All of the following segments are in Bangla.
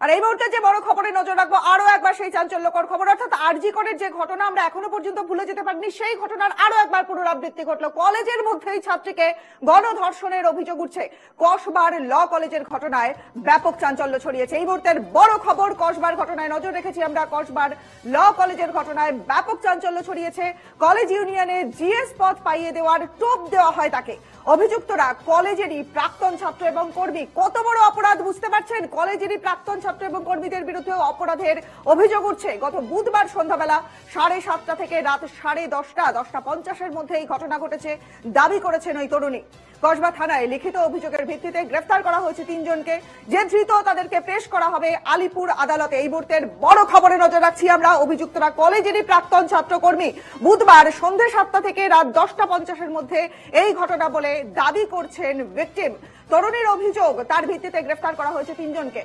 আর এই মুহূর্তে যে বড় খবরে নজর রাখবো আরো একবার সেই চাঞ্চল্যকর খবর, অর্থাৎ আরজি করের যে ঘটনা আমরা এখনো পর্যন্ত ভুলে যেতে পারিনি, সেই ঘটনার আরো একবার পুনরাবৃত্তি ঘটলো। কলেজের মধ্যেই ছাত্রীকে গণধর্ষণের অভিযোগ উঠছে। কসবার ল কলেজের ঘটনায় ব্যাপক চাঞ্চল্য ছড়িয়েছে। এই মুহূর্তের বড় খবর, কসবার ঘটনায় নজর রেখেছি আমরা। কসবার ল কলেজের ঘটনায় ব্যাপক চাঞ্চল্য ছড়িয়েছে। কলেজ ইউনিয়নে জিএস পদ পাইয়ে দেওয়ার টোপ দেওয়া হয় তাকে। অভিযুক্তরা কলেজেরই প্রাক্তন ছাত্র এবং কর্মী। কত বড় অপরাধ বুঝতে পারছেন? কলেজেরই প্রাক্তন ছাত্র এবং কর্মীদের বিরুদ্ধে অপরাধের অভিযোগ উঠছে। গত বুধবার সন্ধ্যাবেলা 7:30 থেকে রাত 10:30 মধ্যে এই ঘটনা ঘটেছে দাবি করেছেন ওই তরুণী। কসবা থানায় লিখিত অভিযোগের ভিত্তিতে গ্রেফতার করা হয়েছে 3 জনকে। যে ধৃত তাদেরকে পেশ করা হবে আলিপুর আদালতে। এই মুহূর্তের বড় খবরে নজর রাখছি আমরা। অভিযুক্তরা কলেজেরই প্রাক্তন ছাত্রকর্মী। বুধবার সন্ধ্যে 7টা থেকে রাত 10:50 মধ্যে এই ঘটনা বলে দাবি করছেন ভিকটিম। তরুণীর অভিযোগ, তার ভিত্তিতে গ্রেফতার করা হয়েছে 3 জনকে।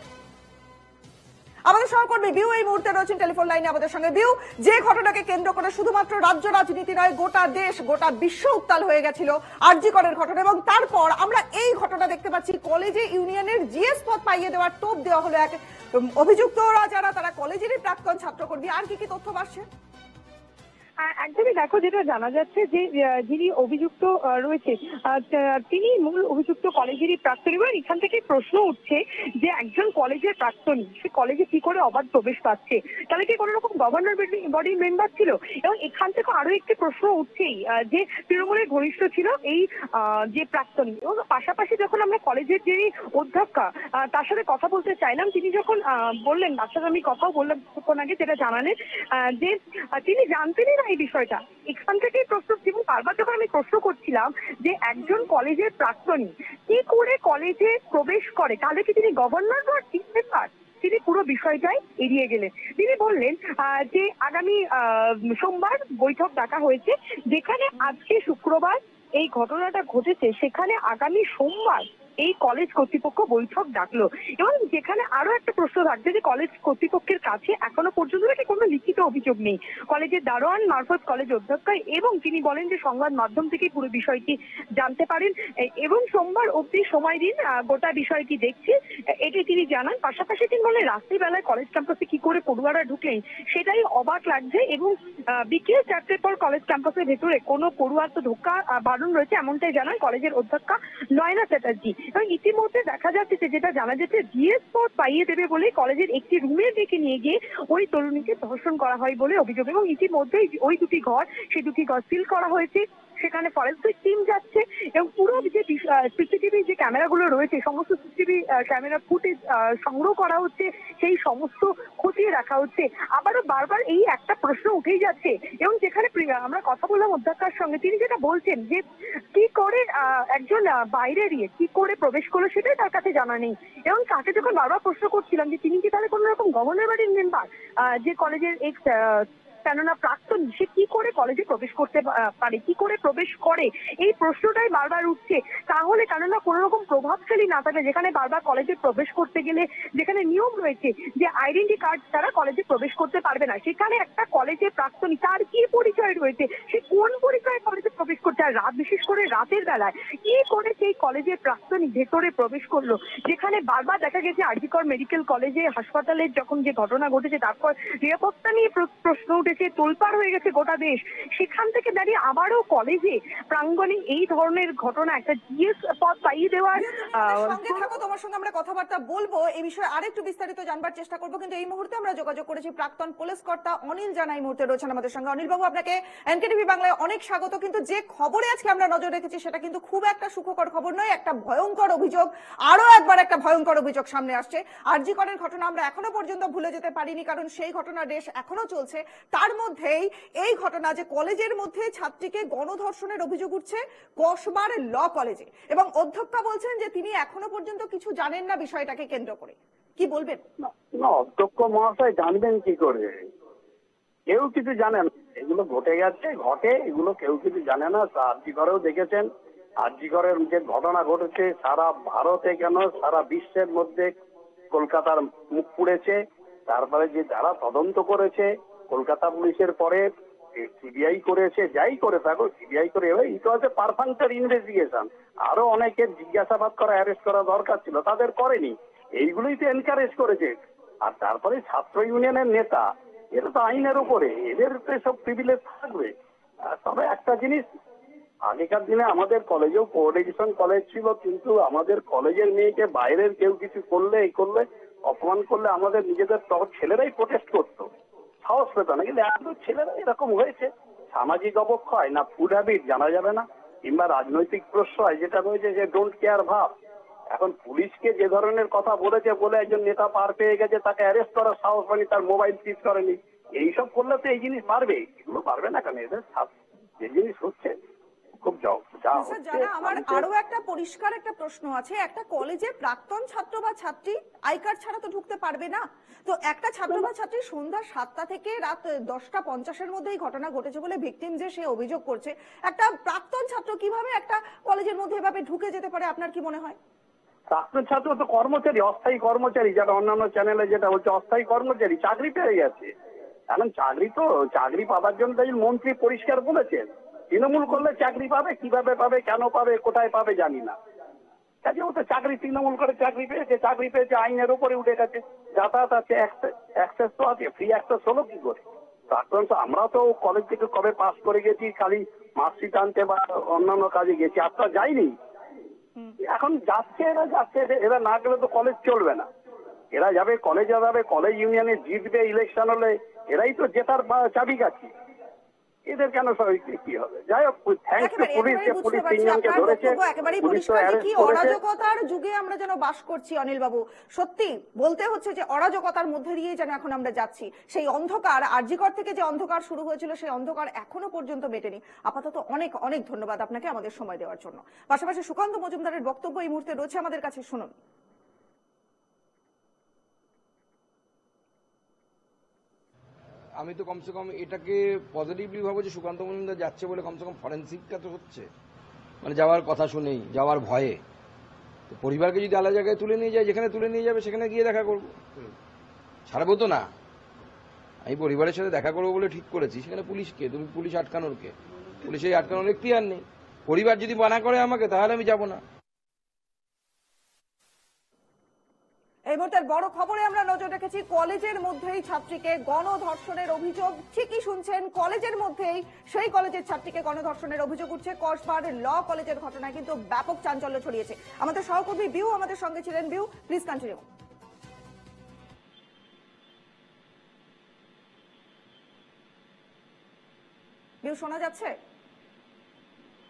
আমাদের সহকর্মী বিউ এই মুহূর্তে রয়েছেন টেলিফোন লাইনে আমাদের সঙ্গে। বিউ, যে ঘটনাকে কেন্দ্র করে শুধুমাত্র রাজ্য রাজনীতি নয়, গোটা দেশ গোটা বিশ্ব উত্তাল হয়ে গেছিল আরজি করের ঘটনা, এবং তারপর আমরা এই ঘটনা দেখতে পাচ্ছি কলেজে ইউনিয়নের জিএস পদ পাইয়ে দেওয়ার টোপ দেওয়া হলো এক অভিযুক্তরা যারা তারা কলেজেরই প্রাক্তন ছাত্রকর্মী। আর কি কি তথ্য পাচ্ছে? একদমই দেখো, যেটা জানা যাচ্ছে যে যিনি অভিযুক্ত রয়েছে তিনি মূল অভিযুক্ত কলেজেরই প্রাক্তনী। এবং এখান থেকে প্রশ্ন উঠছে যে একজন কলেজের প্রাক্তনী সে কলেজে কি করে অবাধ প্রবেশ পাচ্ছে? তাহলে কি কোনো রকম গভর্নর বডির মেম্বার ছিল? এবং এখান থেকে আরো একটি প্রশ্ন উঠছেই যে তৃণমূলের ঘনিষ্ঠ ছিল এই যে প্রাক্তনী। এবং পাশাপাশি যখন আমরা কলেজের যিনি অধ্যক্ষা তার সাথে কথা বলতে চাইলাম, তিনি যখন বললেন, তার সাথে আমি কথাও বললাম কিছুক্ষণ আগে, যেটা জানালেন যে তিনি জানতেনই না এই বিষয়টা। এখান থেকেই প্রশ্ন, এবং বারবার যখন আমি প্রশ্ন করছিলাম যে একজন কলেজের প্রাক্তনী কি করে কলেজে প্রবেশ করে, তাহলে কি তিনি গভর্নর বা চিফ মেম্বার? তিনি পুরো বিষয়টাই এড়িয়ে গেলেন। তিনি বললেন যে আগামী সোমবার বৈঠক ডাকা হয়েছে, যেখানে আজকে শুক্রবার এই ঘটনাটা ঘটেছে, সেখানে আগামী সোমবার এই কলেজ কর্তৃপক্ষ বৈঠক ডাকলো। এবং যেখানে আরো একটা প্রশ্ন থাকছে যে কলেজ কর্তৃপক্ষের কাছে এখনো পর্যন্ত নাকি কোনো লিখিত অভিযোগ নেই। কলেজের দারোয়ান মারফত কলেজ অধ্যক্ষ, এবং তিনি বলেন যে সংবাদ মাধ্যম থেকে পুরো বিষয়টি জানতে পারেন এবং সোমবার অবধি সময় দিন, গোটা বিষয়টি দেখছি, এটি তিনি জানান। পাশাপাশি তিনি বলেন রাত্রিবেলায় কলেজ ক্যাম্পাসে কি করে পড়ুয়ারা ঢুকলেন সেটাই অবাক লাগছে, এবং বিকেল 4টের পর কলেজ ক্যাম্পাসের ভেতরে কোনো পড়ুয়া তো ঢোকা বারণ রয়েছে, এমনটাই জানান কলেজের অধ্যক্ষা নয়না চ্যাটার্জি। এবং ইতিমধ্যে দেখা যাচ্ছে যে, যেটা জানা যাচ্ছে, জিএস পদ পাইয়ে দেবে বলে কলেজের একটি রুমে ডেকে নিয়ে গিয়ে ওই তরুণীকে ধর্ষণ করা হয় বলে অভিযোগ। এবং ইতিমধ্যেই ওই দুটি ঘর, সেই দুটি ঘর সিল করা হয়েছে, সেখানে ফরেন্সিক টিম যাচ্ছে, এবং পুরো যে সিসিটিভি যে ক্যামেরাগুলো রয়েছে, সমস্ত সিসিটিভি ক্যামেরা ফুটেজ সংগ্রহ করা হচ্ছে, সেই সমস্ত খতিয়ে রাখা হচ্ছে। আবারও বারবার এই একটা প্রশ্ন উঠেই যাচ্ছে, এবং যেখানে আমরা কথা বললাম অধ্যক্ষার সঙ্গে, তিনি যেটা বলছেন যে কি করে একজন বাইরেরই কি করে প্রবেশ করলো সেটাই তার কাছে জানা নেই। এবং তাকে যখন বারবার প্রশ্ন করছিলাম যে তিনি কি তাহলে কোনো রকম গভর্নর বাড়ির মেম্বার, যে কলেজের এক্স, কেননা প্রাক্তন, সে কি করে কলেজে প্রবেশ করতে পারে, কি করে প্রবেশ করে, এই প্রশ্নটাই বারবার উঠছে। তাহলে কেননা কোনো রকম প্রভাবশালী না থাকে, যেখানে বারবার কলেজে প্রবেশ করতে গেলে যেখানে নিয়ম রয়েছে যে আইডেন্টি কার্ড ছাড়া কলেজে প্রবেশ করতে পারবে না, সেখানে একটা কলেজের প্রাক্তনী তার কি পরিচয় রয়েছে, সে কোন পরিচয়ে কলেজে প্রবেশ করছে, আর রাত, বিশেষ করে রাতের বেলায় কি করে সেই কলেজের প্রাক্তনী ভেতরে প্রবেশ করলো, যেখানে বারবার দেখা গেছে আরজি কর মেডিকেল কলেজে হাসপাতালের যখন যে ঘটনা ঘটেছে, তারপর নিরাপত্তা নিয়ে প্রশ্ন উঠেছে, তোলপাড় হয়ে গেছে গোটা দেশ। সেখান থেকে দাঁড়িয়ে আবারও কলেজে প্রাঙ্গণে এই ধরনের ঘটনা, একটা জিএস পদ পাইয়ে দেওয়ার। সঙ্গে থাকো, তোমার সঙ্গে আমরা কথাবার্তা বলবো, এই বিষয়ে আরেকটু বিস্তারিত জানবার চেষ্টা করবো, কিন্তু এই মুহূর্তে আমরা যোগাযোগ করেছি প্রাক্তন পুলিশ কর্তা অনিল জানা এই মুহূর্তে রয়েছেন আমাদের সঙ্গে। অনিল বাবু, আপনাকে এনকেটিভি বাংলায় অনেক স্বাগত। কিন্তু যে খবরে আজকে আমরা নজর রেখেছি সেটা কিন্তু খুব একটা সুখকর খবর নয়, একটা ভয়ঙ্কর অভিযোগ, আরো একবার একটা ভয়ঙ্কর অভিযোগ সামনে আসছে। আরজি করের ঘটনা আমরা এখনো পর্যন্ত ভুলে যেতে পারিনি, কারণ সেই ঘটনার রেশ এখনো চলছে। তার মধ্যেই এই ঘটনা যে কলেজের মধ্যে ছাত্রীকে গণধর্ষণের অভিযোগ উঠছে কসবার ল কলেজে, এবং অধ্যক্ষা বলছেন যে তিনি এখনো পর্যন্ত কিছু জানেন না বিষয়টাকে কেন্দ্র করে। কি বলবেন? না, অধ্যক্ষ মহাশয় জানবেন কি করে? কেউ কিছু জানে না। এগুলো ঘটে গেছে, ঘটে, এগুলো কেউ কিছু জানে না। আরজি করেও দেখেছেন, আরজি করের যে ঘটনা ঘটেছে সারা ভারতে কেন সারা বিশ্বের মধ্যে কলকাতার মুখ পুড়েছে। তারপরে যে যারা তদন্ত করেছে, কলকাতা পুলিশের পরে সিবিআই করেছে, যাই করে থাকো সিবিআই করে, ইট ওয়াজ এ পারফাংচার ইনভেস্টিগেশন। আরো অনেকের জিজ্ঞাসাবাদ করা, অ্যারেস্ট করা দরকার ছিল, তাদের করেনি। এইগুলোই তো এনকারেজ করেছে। আর তারপরে ছাত্র ইউনিয়নের নেতা, এটা তো আইনের উপরে, এদের তো সব প্রিভিলেজ থাকবে। তবে একটা জিনিস, আগেকার দিনে আমাদের কলেজেও কোঅর্ডিনেশন কলেজ ছিল, কিন্তু আমাদের কলেজের মেয়েকে বাইরের কেউ কিছু করলে, এই করলে, অপমান করলে আমাদের নিজেদের ছেলেরাই প্রোটেস্ট করতো, সাহস পেত না। কিন্তু এখন ছেলেরা এরকম হয়েছে, সামাজিক অবক্ষয় না ফুড হ্যাবিট জানা যাবে না, কিংবা রাজনৈতিক প্রশ্রয় যেটা রয়েছে যে ডোন্ট কেয়ার ভাব। এখন পুলিশকে যে ধরনের কথা বলেছে বলে একজন নেতা পার পেয়ে গেছে, তাকে অ্যারেস্ট করার সাহস হয়নি, তার মোবাইল সিজ করেনি। এইসব করলে তো এই জিনিস পারবে, এগুলো পারবে না কেন? এদের যে জিনিস হচ্ছে খুব যা স্যার, জানা আমার আরো একটা পরিষ্কার একটা প্রশ্ন আছে, একটা কলেজে প্রাক্তন ছাত্র বা ছাত্রী আই কার্ড ছাড়া তো ঢুকতে পারবে না। তো একটা ছাত্র বা ছাত্রী সন্ধ্যা 7টা থেকে রাত 10টা 50-এর মধ্যে এই ঘটনা ঘটেছে বলে ভিকটিম যে সে অভিযোগ করছে, একটা প্রাক্তন ছাত্র কিভাবে একটা কলেজের মধ্যে এভাবে ঢুকে যেতে পারে, আপনার কি মনে হয়? প্রাক্তন ছাত্র তো কর্মচারী, অস্থায়ী কর্মচারী, যারা অন্যান্য চ্যানেলে যেটা হচ্ছে অস্থায়ী কর্মচারী, চাকরি পেয়ে গেছে। এখন চাকরি পাওয়ার জন্য মন্ত্রী পরিষ্কার বলেছেন, তৃণমূল করলে চাকরি পাবে, কিভাবে পাবে, কেন পাবে, কোথায় পাবে জানি না। কাজে ও তো তৃণমূল করে চাকরি পেয়েছে, আইনের উপরে উঠে গেছে, যাতায়াত আছে, অ্যাক্সেস তো আছে, ফ্রি অ্যাক্সেস হলো কি করে? প্রাক্তন তো, আমরা তো কলেজ থেকে কবে পাস করে গেছি, খালি মার্কশিট আনতে বা অন্যান্য কাজে গেছি, আপনারা যাইনি। এখন এরা না গেলে তো কলেজ চলবে না। এরা যাবে কলেজে, যাবে কলেজ ইউনিয়নে জিতবে, ইলেকশন হলে এরাই তো জেতার চাবিকাঠি। এদের কেন কি হবে? যাই হোক, থ্যাঙ্কস টু পুলিশ, পুলিশ 3 জনকে ধরেছে। একেবারেই পরিষ্কার কি অরাজকতার যুগে আমরা যেন বাস করছি অনিল বাবু, সত্যি বলতে হচ্ছে যে অরাজকতার মধ্যে দিয়ে যেন এখন আমরা যাচ্ছি। সেই অন্ধকার, আরজিকর থেকে যে অন্ধকার শুরু হয়েছিল, সেই অন্ধকার এখনো পর্যন্ত মেটেনি। আপাতত অনেক অনেক ধন্যবাদ আপনাকে আমাদের সময় দেওয়ার জন্য। পাশাপাশি সুকান্ত মজুমদারের বক্তব্য এই মুহূর্তে রয়েছে আমাদের কাছে, শুনুন। আমি তো কমসে কম এটাকে পজিটিভলি ভাবো যে সুকান্ত মজুমদার যাচ্ছে বলে কমসে কম ফরেন্সিকটা তো হচ্ছে, মানে যাওয়ার কথা শুনেই, যাওয়ার ভয়ে। তো পরিবারকে যদি আলাদা জায়গায় তুলে নিয়ে যায়, যেখানে তুলে নিয়ে যাবে সেখানে গিয়ে দেখা করবো, ছাড়বো তো না। আমি পরিবারের সাথে দেখা করবো বলে ঠিক করেছি, সেখানে পুলিশকে, তুমি পুলিশ আটকানোর কে? পুলিশের আটকানোর এখতিয়ার নেই। পরিবার যদি মানা করে আমাকে, তাহলে আমি যাব না। এই মুহূর্তের বড় খবরে আমরা নজর রেখেছি, কলেজের মধ্যেই ছাত্রীকে গণধর্ষণের অভিযোগ। ঠিকই শুনছেন, কলেজের মধ্যেই সেই কলেজের ছাত্রীকে গণধর্ষণের অভিযোগ উঠছে। কসবার ল কলেজের ঘটনায় কিন্তু ব্যাপক চাঞ্চল্য ছড়িয়েছে। আমাদের সহকর্মী বিউ আমাদের সঙ্গে ছিলেন। বিউ, প্লিজ কন্টিনিউ। বিউ, শোনা যাচ্ছে?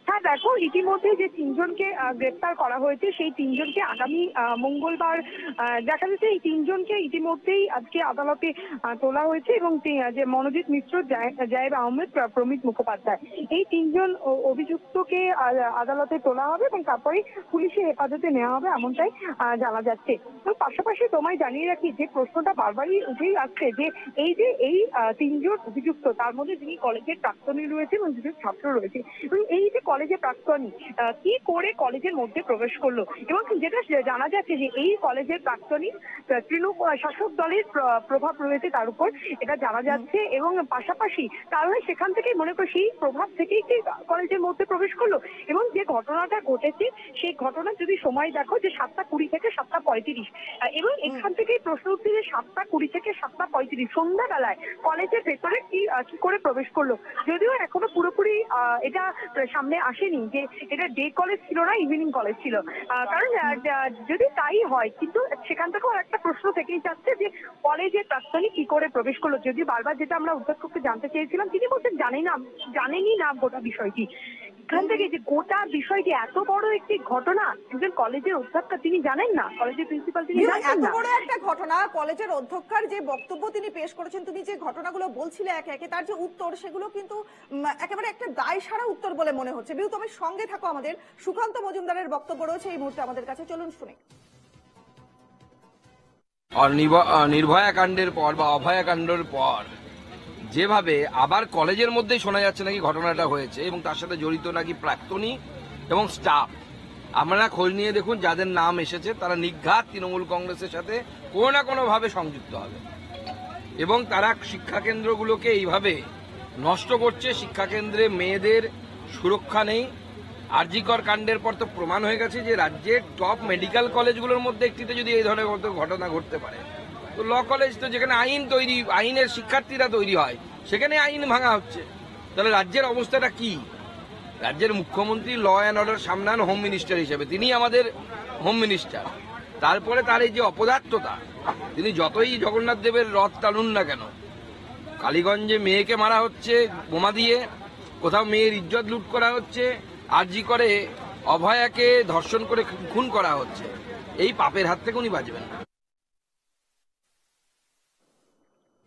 হ্যাঁ, দেখো, ইতিমধ্যে যে 3 জনকে গ্রেপ্তার করা হয়েছে, সেই 3 জনকে আগামী মঙ্গলবার দেখা যাচ্ছে। এই 3 জনকে ইতিমধ্যেই আজকে আদালতে তোলা হয়েছে, এবং যে মনোজিৎ মিশ্র, জায়েব আহমেদ, প্রমিত মুখোপাধ্যায়, এই 3 জন অভিযুক্তকে আদালতে তোলা হবে এবং তারপরে পুলিশের হেফাজতে নেওয়া হবে, এমনটাই জানা যাচ্ছে। তো পাশাপাশি তোমায় জানিয়ে রাখি যে প্রশ্নটা বারবারই উঠেই আসছে যে এই 3 জন অভিযুক্ত, তার মধ্যে যিনি কলেজের প্রাক্তনী রয়েছে এবং দুজন ছাত্র রয়েছে, এবং এই যে কলেজের প্রাক্তনী কি করে কলেজের মধ্যে প্রবেশ করলো, এবং যেটা জানা যাচ্ছে যে এই কলেজের প্রাক্তনী তৃণমূল শাসক দলের প্রভাব রয়েছে তার উপর, এটা জানা যাচ্ছে। এবং পাশাপাশি তাহলে সেখান থেকে মনে করি সেই প্রভাব থেকেই কি কলেজের মধ্যে প্রবেশ করলো। এবং যে ঘটনাটা ঘটেছে, সেই ঘটনা যদি সময় দেখো যে 7টা 20 থেকে 7টা 35, এবং এখান থেকেই প্রশ্ন উঠছে যে 7টা 20 থেকে 7টা 35 সন্ধ্যাবেলায় কলেজের ভেতরে কি করে প্রবেশ করলো। যদিও এখনো পুরোপুরি এটা সামনে আসেনি যে এটা ডে কলেজ ছিল না ইভিনিং কলেজ ছিল, কারণ যদি তাই হয়, কিন্তু সেখান থেকেও একটা প্রশ্ন থেকেই যাচ্ছে যে কলেজের প্রাক্তনী কি করে প্রবেশ করলো। যদি বারবার যেটা আমরা অধ্যক্ষকে জানতে চেয়েছিলাম, তিনি বলছেন জানেনই না গোটা বিষয়টি। এখান থেকে যে গোটা বিষয়টি এত বড় একটি ঘটনা, একজন কলেজের অধ্যক্ষ তিনি জানেন না, কলেজের প্রিন্সিপাল তিনি জানেন না। এত বড় একটা ঘটনা, কলেজের অধ্যক্ষার যে বক্তব্য তিনি পেশ করেছেন, তুমি যে ঘটনাগুলো বলছিলে একে একে, তার যে উত্তর, সেগুলো কিন্তু একেবারে একটা দায় সারা উত্তর বলে মনে হচ্ছে। বিউ, তুমি সঙ্গে থাকো, আমাদের সুকান্ত মজুমদারের বক্তব্য রয়েছে এই মুহূর্তে আমাদের কাছে, চলুন শুনে। আর নির্ভয়া কাণ্ডের পর বা অভয়া কাণ্ডের পর যেভাবে আবার কলেজের মধ্যেই শোনা যাচ্ছে নাকি ঘটনাটা হয়েছে, এবং তার সাথে জড়িত নাকি প্রাক্তনী এবং স্টাফ। আপনারা খোঁজ নিয়ে দেখুন, যাদের নাম এসেছে তারা নির্ঘাত তৃণমূল কংগ্রেসের সাথে কোনো না কোনো ভাবে সংযুক্ত হবে, এবং তারা শিক্ষাকেন্দ্রগুলোকে এইভাবে নষ্ট করছে। শিক্ষাকেন্দ্রে মেয়েদের সুরক্ষা নেই। আরজিকর কাণ্ডের পর তো প্রমাণ হয়ে গেছে যে রাজ্যের টপ মেডিকেল কলেজগুলোর মধ্যে একটিতে যদি এই ধরনের ঘটনা ঘটতে পারে, তো ল কলেজ তো যেখানে আইনের শিক্ষার্থীরা তৈরি হয়, সেখানে আইন ভাঙা হচ্ছে। তাহলে রাজ্যের অবস্থাটা কি? রাজ্যের মুখ্যমন্ত্রী ল অ্যান্ড অর্ডার সামলান হোম মিনিস্টার হিসেবে, তিনি আমাদের হোম মিনিস্টার। তারপরে তার এই যে অপদার্থতা, তিনি যতই জগন্নাথ দেবের রথ টানুন না কেন, কালীগঞ্জে মেয়েকে মারা হচ্ছে বোমা দিয়ে, কোথাও মেয়ের ইজ্জত লুট করা হচ্ছে, আরজি করে অভয়াকে ধর্ষণ করে খুন করা হচ্ছে, এই পাপের হাত থেকে উনি বাঁচবেন না।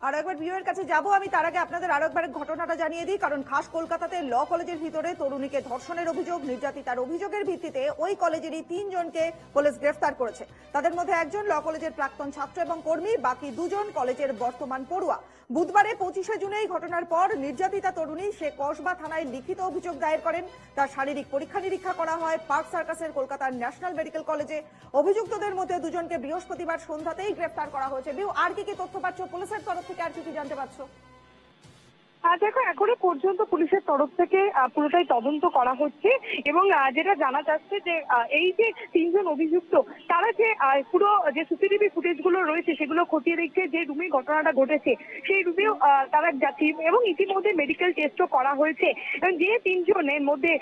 আরো একবার ভিউয়ের কাছে যাব আমি, তার আগে আপনাদের আরো একবার ঘটনাটা জানিয়ে দিই, কারণ খাস কলকাতাতে ল কলেজের ভিতরে তরুণীকে ধর্ষণের অভিযোগ, নির্যাতিতার অভিযোগের ভিত্তিতে ওই কলেজেরই 3 জনকে পুলিশ গ্রেফতার করেছে। তাদের মধ্যে একজন ল কলেজের প্রাক্তন ছাত্র এবং কর্মী, বাকি 2 জন কলেজের বর্তমান পড়ুয়া। বুধবারে 25শে জুন এই ঘটনার পর নির্যাতিতা তরুণী সে কসবা থানায় লিখিত অভিযোগ দায়ের করেন। তার শারীরিক পরীক্ষা নিরীক্ষা করা হয় পার্ক সার্কাসের কলকাতার ন্যাশনাল মেডিকেল কলেজে। অভিযুক্তদের মধ্যে 2 জনকে বৃহস্পতিবার সন্ধ্যাতেই গ্রেফতার করা হয়েছে। বিউ, আর কি কি তথ্য পাচ্ছ পুলিশের তরফ থেকে, আর কি কি জানতে পারছো? দেখো, এখনো পর্যন্ত পুলিশের তরফ থেকে পুরোটাই তদন্ত করা হচ্ছে এবং যেটা জানা যাচ্ছে যে এই যে 3 জন অভিযুক্ত, তারা যে পুরো যে সিসিটিভি ফুটেজ গুলো রয়েছে সেগুলো খতিয়ে দেখছে। যে রুমে ঘটনাটা ঘটেছে সেই রুমেও তারা যাচ্ছে এবং ইতিমধ্যে মেডিকেল টেস্টও করা হয়েছে। এবং যে 3 জনের মধ্যে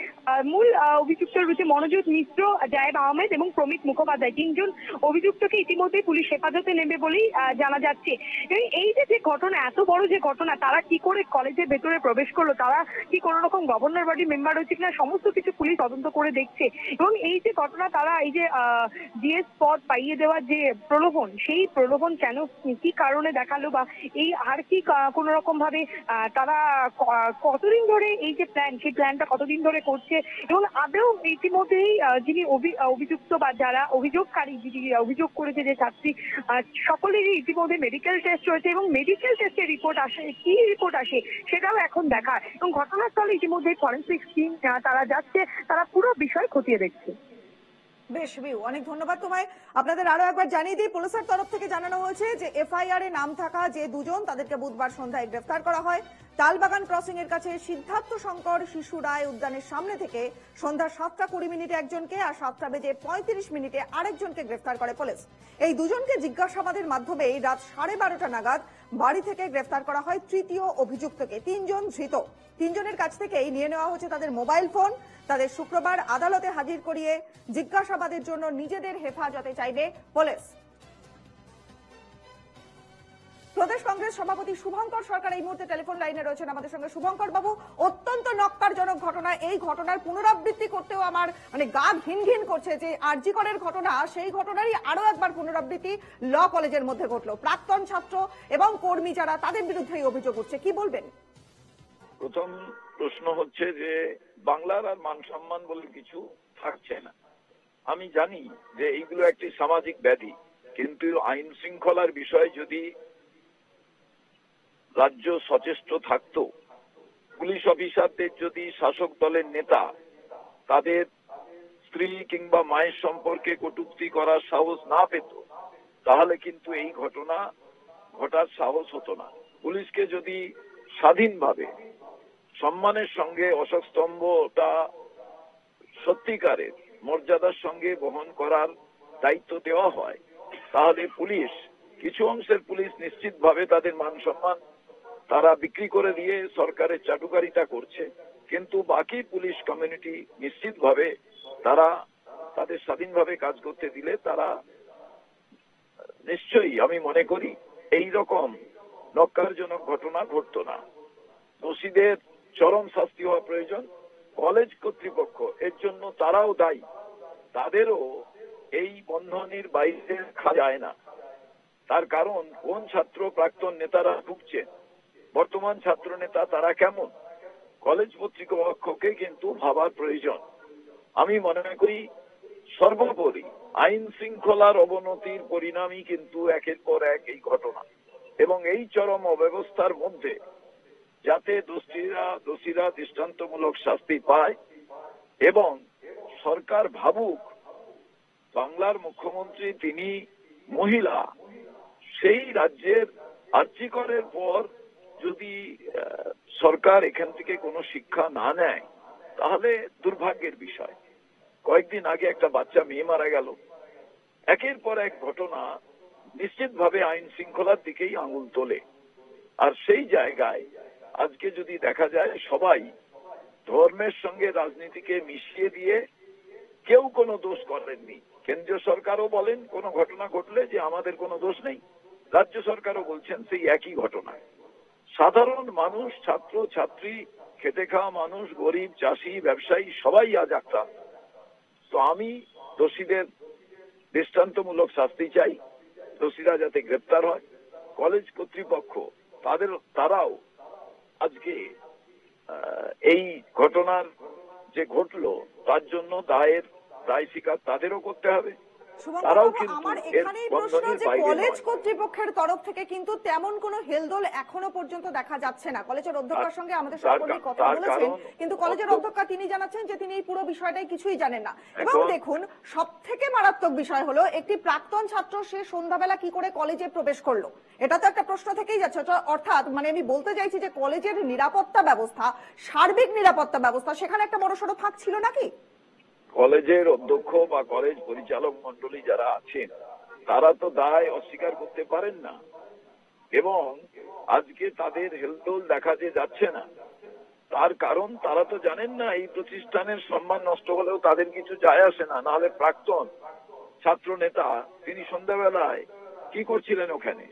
মূল অভিযুক্ত রয়েছে মনোজিৎ মিশ্র, জায়েদ আহমেদ এবং প্রমিত মুখোপাধ্যায়। 3 জন অভিযুক্তকে ইতিমধ্যে পুলিশ হেফাজতে নেবে বলেই জানা যাচ্ছে। এবং এই যে ঘটনা, এত বড় যে ঘটনা, তারা কি করে কলেজের ভেতরে প্রবেশ করলো, তারা কি কোন রকম গভর্নর বডি মেম্বার হয়েছে কিনা, সমস্ত কিছু পুলিশ তদন্ত করে দেখছে। এবং এই যে ঘটনা, তারা এই যে জিএস পদ পাইয়ে দেওয়ার যে প্রলোভন, সেই প্রলোভন কেন, কি কারণে দেখালো, বা এই আর কি কোন রকম ভাবে তারা কতদিন ধরে এই যে প্ল্যান, সেই প্ল্যানটা কতদিন ধরে করছে। এবং আদৌ ইতিমধ্যেই যিনি অভিযুক্ত বা যারা অভিযোগকারী, যিনি অভিযোগ করেছে যে ছাত্রী, সকলেরই ইতিমধ্যে মেডিকেল টেস্ট রয়েছে এবং মেডিকেল টেস্টের রিপোর্ট আসে, কি রিপোর্ট আসে সেটাও এখন দেখার। এবং ঘটনাস্থলে ইতিমধ্যে ফরেন্সিক টিম তারা যাচ্ছে, তারা পুরো বিষয় খতিয়ে দেখছে। বেশ বিউ, অনেক ধন্যবাদ তোমায়। আপনাদের আরো একবার জানিয়ে দিই, পুলিশের তরফ থেকে জানানো হয়েছে যে এফআইআর এ নাম থাকা যে 2 জন, তাদেরকে বুধবার সন্ধ্যায় গ্রেফতার করা হয়। তালবাগান ক্রসিং এর কাছে সিদ্ধার্থ শঙ্কর শিশু রায় উদ্যানের সামনে থেকে সন্ধ্যা 7:20 একজনকে আর 7:35 আরেকজনকে গ্রেফতার করে পুলিশ। এই 2 জনকে জিজ্ঞাসাবাদের মাধ্যমে রাত 12:30 নাগাদ বাড়ি থেকে গ্রেফতার করা হয় তৃতীয় অভিযুক্তকে। 3 জন ধৃত, 3 জনের কাছ থেকেই নিয়ে নেওয়া হচ্ছে তাদের মোবাইল ফোন। তাদের শুক্রবার আদালতে হাজির করিয়ে জিজ্ঞাসাবাদের জন্য নিজেদের হেফাজতে চাইবে পুলিশ। প্রদেশ কংগ্রেস সভাপতি শুভঙ্কর সরকার এই মুহূর্তে টেলিফোন লাইনে রয়েছেন আমাদের সঙ্গে। শুভঙ্কর বাবু, অত্যন্ত নক্কারজনক ঘটনা, এই ঘটনার পুনরাবৃত্তি করতেও আমার গা ঘিন ঘিন করছে। যে আরজি করের ঘটনা, সেই ঘটনারই আরো একবার পুনরাবৃত্তি ল কলেজের মধ্যে ঘটলো। প্রাক্তন ছাত্র এবং কর্মী যারা, তাদের বিরুদ্ধে অভিযোগ উঠছে, কি বলবেন? প্রথম প্রশ্ন হচ্ছে যে বাংলার আর মান সম্মান বলে কিছু থাকছে না। আমি জানি যে এইগুলো একটি সামাজিক ব্যাধি, কিন্তু আইন শৃঙ্খলার বিষয়ে যদি রাজ্য সচেষ্ট থাকতো, পুলিশ অফিসারদের যদি শাসক দলের নেতা তাদের স্ত্রী কিংবা মায়ের সম্পর্কে কটূক্তি করার সাহস না পেত, তাহলে কিন্তু এই ঘটনা ঘটার সাহস হতো না। পুলিশকে যদি স্বাধীনভাবে সম্মানের সঙ্গে অশোক স্তম্ভটা সত্যিকারের মর্যাদার সঙ্গে বহন করার দায়িত্ব দেওয়া হয়, তাহলে পুলিশ, কিছু অংশের পুলিশ নিশ্চিতভাবে তাদের মান সম্মান তারা বিক্রি করে দিয়ে সরকারের চাটুকারিতা করছে, কিন্তু বাকি পুলিশ কমিউনিটি নিশ্চিতভাবে তারা তাদের স্বাধীনভাবে কাজ করতে দিলে তারা নিশ্চয়ই, আমি মনে করি, এই রকম নক্কারজনক ঘটনা ঘটতো না। দোষীদের চরম শাস্তি হওয়া প্রয়োজন। কলেজ কর্তৃপক্ষ এর জন্য তারাও দায়ী, তাদেরও এই বন্ধনের বাইরে রাখা যায় না। তার কারণ কোন ছাত্র প্রাক্তন নেতারা ঢুকছেন, বর্তমান ছাত্র নেতা তারা কেমন, কলেজ কর্তৃপক্ষকে কিন্তু ভাবার প্রয়োজন। আমি মনে করি সর্বোপরি আইন শৃঙ্খলার অবনতির পরিণামই কিন্তু একের পর এক এই ঘটনা, এবং এই চরম অব্যবস্থার মধ্যে যাতে দোষীরা দৃষ্টান্তমূলক শাস্তি পায় এবং সরকার ভাবুক বাংলার মুখ্যমন্ত্রী তিনি মহিলা, সেই রাজ্যের আরজি করের পর যদি সরকার এখান থেকে কোনো শিক্ষা না নেয় তাহলে দুর্ভাগ্যের বিষয়। কয়েকদিন আগে একটা বাচ্চা মেয়ে মারা গেল, একের পর এক ঘটনা নিশ্চিতভাবে আইন শৃঙ্খলার দিকেই আঙুল তোলে। আর সেই জায়গায় আজকে যদি দেখা যায় সবাই ধর্মের সঙ্গে রাজনীতিকে মিশিয়ে দিয়ে কেউ কোনো দোষ করেননি। কেন্দ্রীয় সরকারও বলেন কোনো ঘটনা ঘটলে যে আমাদের কোনো দোষ নেই, রাজ্য সরকারও বলছেন সেই একই ঘটনা। সাধারণ মানুষ, ছাত্র ছাত্রী, খেটে খাওয়া মানুষ, গরিব, চাষি, ব্যবসায়ী সবাই আজ আক্রান্ত। তো আমি দোষীদের দৃষ্টান্তমূলক শাস্তি চাই, দোষীরা যাতে গ্রেপ্তার হয়। কলেজ কর্তৃপক্ষ তারাও আজকে এই ঘটনার যে ঘটলো তার জন্য দায় স্বীকার তাদেরও করতে হবে। তারাও কিন্তু আমার এর এখানেই প্রশ্ন বন্ধনের যে বাইরে কলেজ নয়। কর্তৃপক্ষের তরফ থেকে কিন্তু তেমন কোনো হেলদোল এখনো পর্যন্ত দেখা যাচ্ছে না। কলেজের অধ্যক্ষের সঙ্গে আমাদের সহকর্মী কথা বলেছেন, কিন্তু কলেজের অধ্যক্ষ তিনি জানাচ্ছেন যে তিনি এই পুরো বিষয়টাই কিছুই জানেন না। এবং দেখুন, সব থেকে মারাত্মক বিষয় হলো একটি প্রাক্তন ছাত্র সে সন্ধ্যাবেলা কি করে কলেজে প্রবেশ করলো, এটা তো একটা প্রশ্ন থেকেই যাচ্ছে। অর্থাৎ মানে আমি বলতে চাইছি যে কলেজের নিরাপত্তা ব্যবস্থা, সার্বিক নিরাপত্তা ব্যবস্থা, সেখানে একটা বড়সড় ফাঁক ছিল নাকি? কলেজের অধ্যক্ষ বা কলেজ পরিচালক মন্ডলী যারা আছেন তারা তো দায় অস্বীকার করতে পারেন না, এবং আজকে তাদের হেলদোল দেখা যে যাচ্ছে না তার কারণ তারা তো জানেন না এই প্রতিষ্ঠানের সম্মান নষ্ট হলেও তাদের কিছু যায় আসে না। নাহলে প্রাক্তন ছাত্র নেতা তিনি সন্ধ্যাবেলায় কি করছিলেন ওখানে,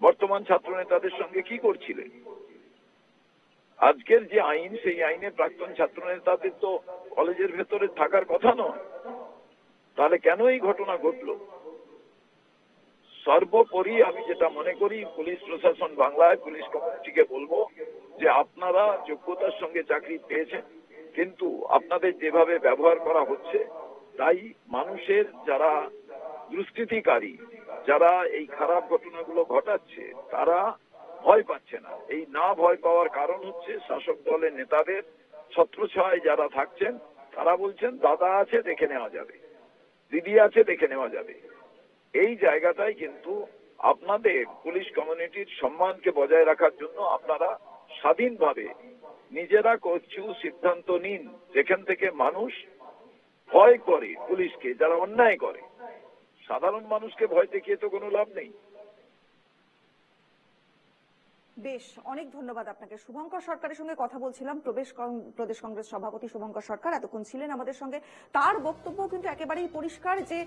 বর্তমান ছাত্র নেতাদের সঙ্গে কি করছিলেন? আজকের যে আইন সেই আইনে প্রাক্তন ছাত্র নেতাদের তো কলেজের ভেতরে থাকার কথা নয়, তাহলে কেন এই ঘটনা ঘটলো? সর্বোপরি আমি যেটা মনে করি পুলিশ প্রশাসন বাংলায়, পুলিশ কমিউনিটিকে বলবো যে আপনারা যোগ্যতার সঙ্গে চাকরি পেয়েছেন, কিন্তু আপনাদের যেভাবে ব্যবহার করা হচ্ছে তাই মানুষের যারা দুষ্কৃতিকারী, যারা এই খারাপ ঘটনাগুলো ঘটাচ্ছে তারা ভয় পাচ্ছে না। এই না ভয় পাওয়ার কারণ হচ্ছে শাসক দলের নেতাদের ছত্রছায়ায় যারা থাকছেন তারা বলছেন দাদা আছে দেখে নেওয়া যাবে, দিদি আছে দেখে নেওয়া যাবে। এই জায়গাটাই কিন্তু আপনাদের পুলিশ কমিউনিটির সম্মানকে বজায় রাখার জন্য আপনারা স্বাধীনভাবে নিজেরা কিছু সিদ্ধান্ত নিন, যেখান থেকে মানুষ ভয় করে পুলিশকে, যারা অন্যায় করে। সাধারণ মানুষকে ভয় দেখিয়ে তো কোনো লাভ নেই। বেশ, অনেক ধন্যবাদ আপনাকে। শুভঙ্কর সরকারের সঙ্গে কথা বলছিলাম, প্রদেশ কংগ্রেস সভাপতি শুভঙ্কর সরকার এতক্ষণ ছিলেন আমাদের সঙ্গে। তার বক্তব্য কিন্তু একেবারেই পরিষ্কার যে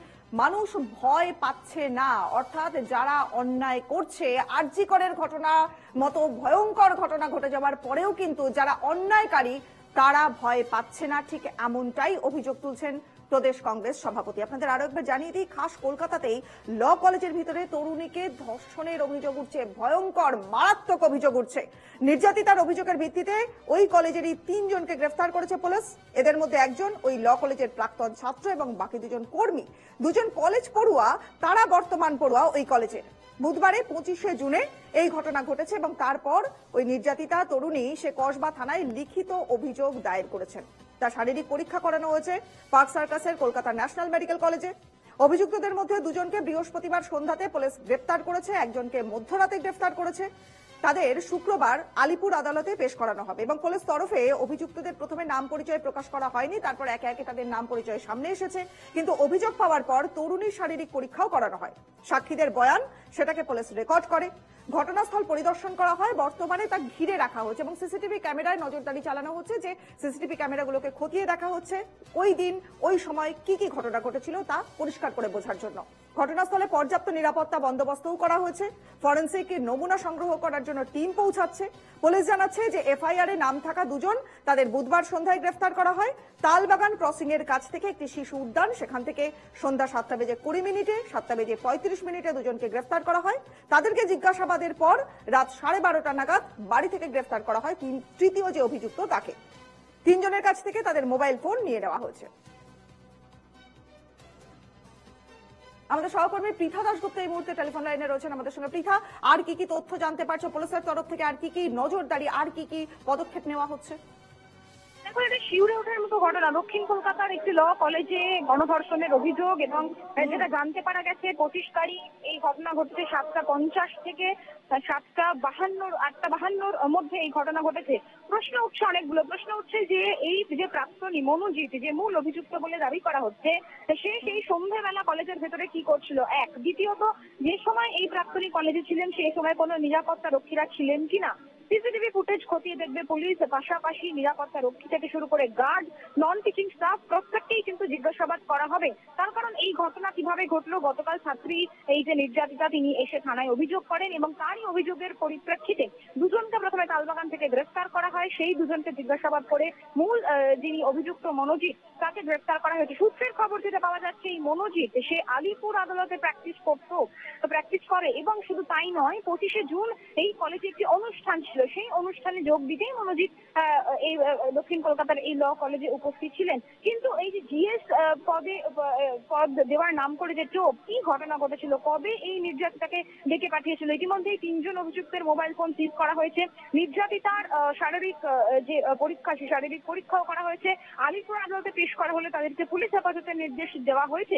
মানুষ ভয় পাচ্ছে না, অর্থাৎ যারা অন্যায় করছে, আরজি করের ঘটনা মতো ভয়ঙ্কর ঘটনা ঘটে যাওয়ার পরেও কিন্তু যারা অন্যায়কারী তারা ভয় পাচ্ছে না, ঠিক এমনটাই অভিযোগ তুলছেন প্রদেশ কংগ্রেস সভাপতি। আপনাদের আরো একবার জানিয়ে দিই, খাস কলকাতাতেই ল কলেজের ভিতরে তরুণীকে ধর্ষণের অভিযোগ উঠছে, ভয়ঙ্কর মারাত্মক অভিযোগ উঠছে। নির্যাতিতার অভিযোগের ভিত্তিতে ওই কলেজেরই 3 জনকে গ্রেফতার করেছে পুলিশ। এদের মধ্যে একজন ওই ল কলেজের প্রাক্তন ছাত্র এবং বাকি 2 জন কর্মী। 2 জন কলেজ পড়ুয়া, তারা বর্তমান পড়ুয়া ওই কলেজের। বুধবারে 25শে জুনে এই ঘটনা ঘটেছে এবং তারপর ওই নির্যাতিতা তরুণী সে কসবা থানায় লিখিত অভিযোগ দায়ের করেছেন। তার শারীরিক পরীক্ষা করানো হয়েছে পার্ক সার্কাসের কলকাতা ন্যাশনাল মেডিকেল কলেজে। অভিযুক্তদের মধ্যে 2 জনকে বৃহস্পতিবার সন্ধ্যাতে পুলিশ গ্রেফতার করেছে, একজনকে মধ্যরাতে গ্রেফতার করেছে। তাদের শুক্রবার আলিপুর আদালতে পেশ করানো হবে এবং পুলিশ তরফে অভিযুক্তদের প্রথমে নাম পরিচয় প্রকাশ করা হয়নি, তারপর একে একে তাদের নাম পরিচয় সামনে এসেছে। কিন্তু অভিযোগ পাওয়ার পর তরুণীর শারীরিক পরীক্ষাও করানো হয়। সাক্ষীদের বয়ান সেটাকে পুলিশ রেকর্ড করে। ঘটনাস্থল পরিদর্শন করা হয়, বর্তমানে তা ঘিরে রাখা হচ্ছে এবং সিসিটিভি ক্যামেরায় নজরদারি চালানো হচ্ছে, যে সিসিটিভি ক্যামেরাগুলোকে খতিয়ে দেখা হচ্ছে ওই দিন ওই সময় কি কি ঘটনা ঘটেছিল তা পরিষ্কার করে বোঝার জন্য। ঘটনাস্থলে পর্যাপ্ত নিরাপত্তা বন্দোবস্তও করা হয়েছে। ফরেনসিক নমুনা সংগ্রহ করার জন্য টিম পৌঁছাচ্ছে। পুলিশ জানাচ্ছে যে এফআইআর এ নাম থাকা 2 জন তাদের বুধবার সন্ধ্যায় গ্রেফতার করা হয়। তালবাগান ক্রসিং এর কাছ থেকে একটি শিশু উদ্যান, সেখান থেকে সন্ধ্যা 7:20 7:35 2 জনকে গ্রেফতার করা হয়। তাদেরকে জিজ্ঞাসাবাদের পর রাত 12:30 নাগাদ বাড়ি থেকে গ্রেফতার করা হয় তৃতীয় যে অভিযুক্ত তাকে। 3 জনের কাছ থেকে তাদের মোবাইল ফোন নিয়ে নেওয়া হয়েছে। আমাদের সহকর্মী পৃথা দাশগুপ্ত এই মুহূর্তে টেলিফোন লাইনে রয়েছেন আমাদের সঙ্গে। পৃথা, আর কি কি তথ্য জানতে পারছো পুলিশের তরফ থেকে, আর কি কি নজরদারি, আর কি কি পদক্ষেপ নেওয়া হচ্ছে? এখন এটা শিউরে ওঠার মতো ঘটনা। দক্ষিণ কলকাতার একটি ল কলেজে গণধর্ষণের অভিযোগ, এবং যেটা জানতে পারা গেছে 25 তারিখ এই ঘটনা ঘটেছে 7:50 থেকে 8:52 মধ্যে এই ঘটনা ঘটেছে। প্রশ্ন উঠছে, অনেকগুলো প্রশ্ন উঠছে যে এই যে প্রাক্তনী মনোজিৎ, যে মূল অভিযুক্ত বলে দাবি করা হচ্ছে, সে সেই সন্ধ্যাবেলা কলেজের ভেতরে কি করছিল, এক। দ্বিতীয়ত, যে সময় এই প্রাক্তনী কলেজে ছিলেন সেই সময় কোনো নিরাপত্তা রক্ষীরা ছিলেন কিনা। সিসিটিভি ফুটেজ খতিয়ে দেখবে পুলিশ, পাশাপাশি নিরাপত্তা রক্ষী থেকে শুরু করে গার্ড, নন টিচিং স্টাফ প্রত্যেককেই কিন্তু জিজ্ঞাসাবাদ করা হবে। তার কারণ এই ঘটনা কিভাবে ঘটলো, গতকাল ছাত্রী এই যে নির্যাতিতা তিনি এসে থানায় অভিযোগ করেন, এবং তারই অভিযোগের পরিপ্রেক্ষিতে দুজনকে প্রথমে তালবাগান থেকে গ্রেফতার করা হয়। সেই দুজনকে জিজ্ঞাসাবাদ করে মূল যিনি অভিযুক্ত মনোজিৎ, তাকে গ্রেফতার করা হয়েছে। সূত্রের খবর যেটা পাওয়া যাচ্ছে, এই মনোজিৎ সে আলিপুর আদালতে প্র্যাকটিস করে, এবং শুধু তাই নয়, 25শে জুন এই কলেজে একটি অনুষ্ঠান ছিল, সেই অনুষ্ঠানে যোগ দিতেই মনোজিৎ এই দক্ষিণ কলকাতার এই ল কলেজে উপস্থিত ছিলেন। কিন্তু এই যে জিএস পদ দেওয়ার নাম করে যে টোপ, কি ঘটনা ঘটেছিল, কবে এই নির্যাতিতাকে ডেকে পাঠিয়েছিল, ইতিমধ্যেই 3 জন অভিযুক্তের মোবাইল ফোন সিজ করা হয়েছে। নির্যাতিতার শারীরিক যে পরীক্ষা, সেই শারীরিক পরীক্ষাও করা হয়েছে। আলিপুর আদালতে পেশ করা হলে তাদেরকে পুলিশ হেফাজতের নির্দেশ দেওয়া হয়েছে।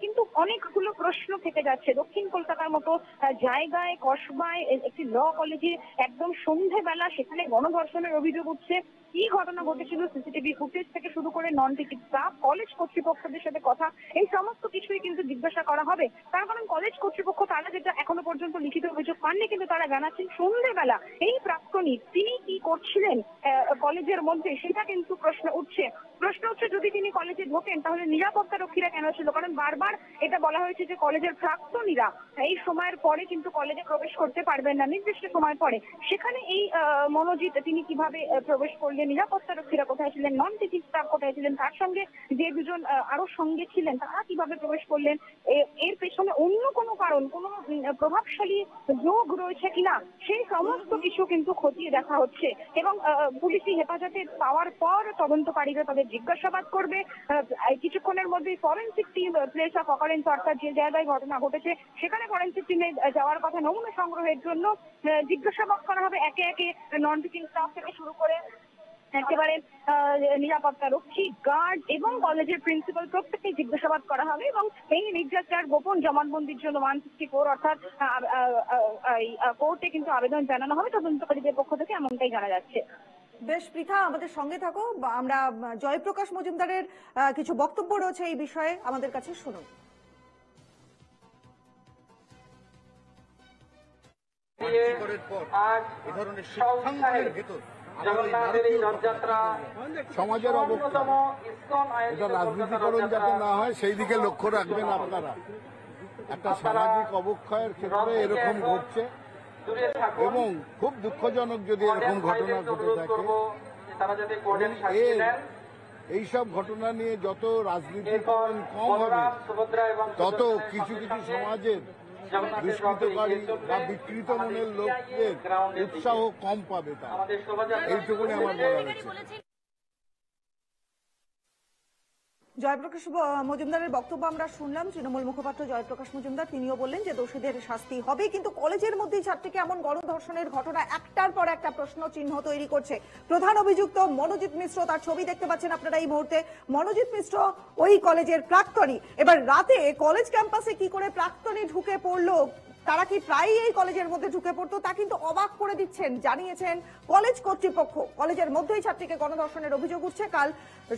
কিন্তু অনেকগুলো প্রশ্ন থেকে যাচ্ছে। দক্ষিণ কলকাতার মতো জায়গায়, কসবায় একটি ল কলেজে একদম সন্ধ্যেবেলা সেখানে গণধর্ষণের অভিযোগ উঠছে। কি ঘটনা ঘটেছিল, সিসিটিভি ফুটেজ থেকে শুরু করে নন টিচিং স্টাফ, কলেজ কর্তৃপক্ষদের সাথে কথা, এই সমস্ত কিছুই কিন্তু জিজ্ঞাসা করা হবে। তার কারণ কলেজ কর্তৃপক্ষ তারা যেটা এখনো পর্যন্ত লিখিত অভিযোগ পাননি, কিন্তু তারা জানাচ্ছেন সন্ধ্যেবেলা এই প্রাক্তনী তিনি কি করছিলেন কলেজের মধ্যে, সেটা কিন্তু প্রশ্ন উঠছে। যদি তিনি কলেজে ঢোকেন তাহলে নিরাপত্তা রক্ষীরা কেন ছিল, কারণ বারবার এটা বলা হয়েছে যে কলেজের প্রাক্তনীরা এই সময়ের পরে কিন্তু কলেজে প্রবেশ করতে পারবেন না, নির্দিষ্ট সময় পরে। সেখানে এই মনোজিৎ তিনি কিভাবে প্রবেশ করলেন, নিরাপত্তা রক্ষীরা কোথায় ছিলেন, নন টিচিং স্টাফ কোথায় ছিলেন, তার সঙ্গে যে দুজন আরো সঙ্গে ছিলেন তারা কিভাবে প্রবেশ করলেন, এর পেছনে অন্য কোনো কারণ, কোনো প্রভাবশালী যোগ রয়েছে কিনা, সেই সমস্ত কিছু কিন্তু খতিয়ে দেখা হচ্ছে। এবং পুলিশি হেফাজতে পাওয়ার পর তদন্তকারীরা তাদের জিজ্ঞাসাবাদ করবে। কিছুক্ষণের মধ্যেই forensic team place of occurrence, অর্থাৎ যে জায়গায় ঘটনা ঘটেছে সেখানে ফরেন্সিক টিমে যাওয়ার কথা, নমুনা সংগ্রহের জন্য জিজ্ঞাসাবাদ করা হবে একে একে নন টিচিং স্টাফ থেকে শুরু করে একেবারে নিরাপত্তা রক্ষী, গার্ড এবং কলেজের প্রিন্সিপাল প্রত্যেককে জিজ্ঞাসাবাদ করা হবে। এবং এই নির্যাতনের গোপন জবানবন্দির জন্য 164 অর্থাৎ কোর্টে কিন্তু আবেদন জানানো হবে তদন্তকারীদের পক্ষ থেকে, এমনটাই জানা যাচ্ছে। বেশ, পৃথা আমাদের সঙ্গে থাকো। আমরা জয়প্রকাশ মজুমদারের কিছু বক্তব্য রয়েছে এই বিষয়ে, আমাদের কাছে শুনুন। সমাজের অবক্ষয়, এটা রাজনীতিকরণ যাতে না হয় সেই দিকে লক্ষ্য রাখবেন আপনারা। একটা সামাজিক অবক্ষয়ের ক্ষেত্রে এরকম ঘটছে, এবং খুব দুঃখজনক যদি এরকম ঘটনা ঘটে থাকে। এইসব ঘটনা নিয়ে যত রাজনীতিকরণ কম হবে, তত কিছু কিছু সমাজের দুষ্কৃতকারী বা বিকৃত মনের লোকদের উৎসাহ কম পাবে। তারা এইটুকুনি আমার বলার আছে। জয়প্রকাশ মজুমদারের বক্তব্য আমরা শুনলাম। তৃণমূল মুখপাত্র জয়প্রকাশ মজুমদার তিনিও বললেন যে দোষীদের শাস্তি হবে, কিন্তু কলেজের মধ্যেই ছাত্রীকে এমন গণধর্ষণের ঘটনা একটার পর একটা প্রশ্ন চিহ্ন তৈরি করছে। প্রধান অভিযুক্ত মনোজিৎ মিশ্র, তার ছবি দেখতে পাচ্ছেন আপনারা এই মুহূর্তে। মনোজিৎ মিশ্র ওই কলেজের প্রাক্তনী। এবার রাতে কলেজ ক্যাম্পাসে কি করে প্রাক্তনী ঢুকে পড়লো, তারা কি প্রায়ই এই কলেজের মধ্যে ঢুকে পড়তো, তা কিন্তু অবাক করে দিচ্ছেন, জানিয়েছেন কলেজ কর্তৃপক্ষ। কলেজের মধ্যেই ছাত্রীকে গণধর্ষণের অভিযোগ উঠছে। কাল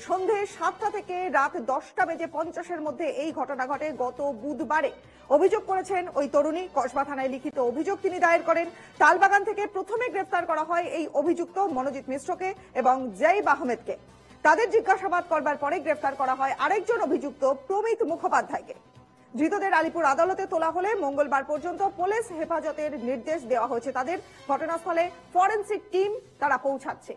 সন্ধে 7টা থেকে রাত 10:50 মধ্যে এই ঘটনা ঘটে গত বুধবারে। অভিযোগ করেছেন ওই তরুণী, কসবা থানায় লিখিত অভিযোগ তিনি দায়ের করেন। তালবাগান থেকে প্রথমে গ্রেফতার করা হয় এই অভিযুক্ত মনোজিৎ মিশ্রকে এবং জৈব আহমেদকে। তাদের জিজ্ঞাসাবাদ করবার পরে গ্রেফতার করা হয় আরেকজন অভিযুক্ত প্রমিত মুখোপাধ্যায়কে। ধৃতদের আলিপুর আদালতে তোলা হলে মঙ্গলবার পর্যন্ত পুলিশ হেফাজতের নির্দেশ দেওয়া হয়েছে তাদের। ঘটনাস্থলে ফরেন্সিক টিম তারা পৌঁছাচ্ছে।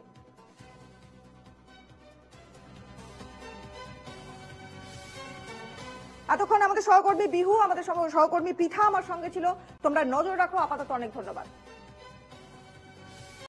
এতক্ষণ আমাদের সহকর্মী বিহু, আমাদের সহকর্মী পৃথা আমার সঙ্গে ছিল। তোমরা নজর রাখো। আপাতত অনেক ধন্যবাদ।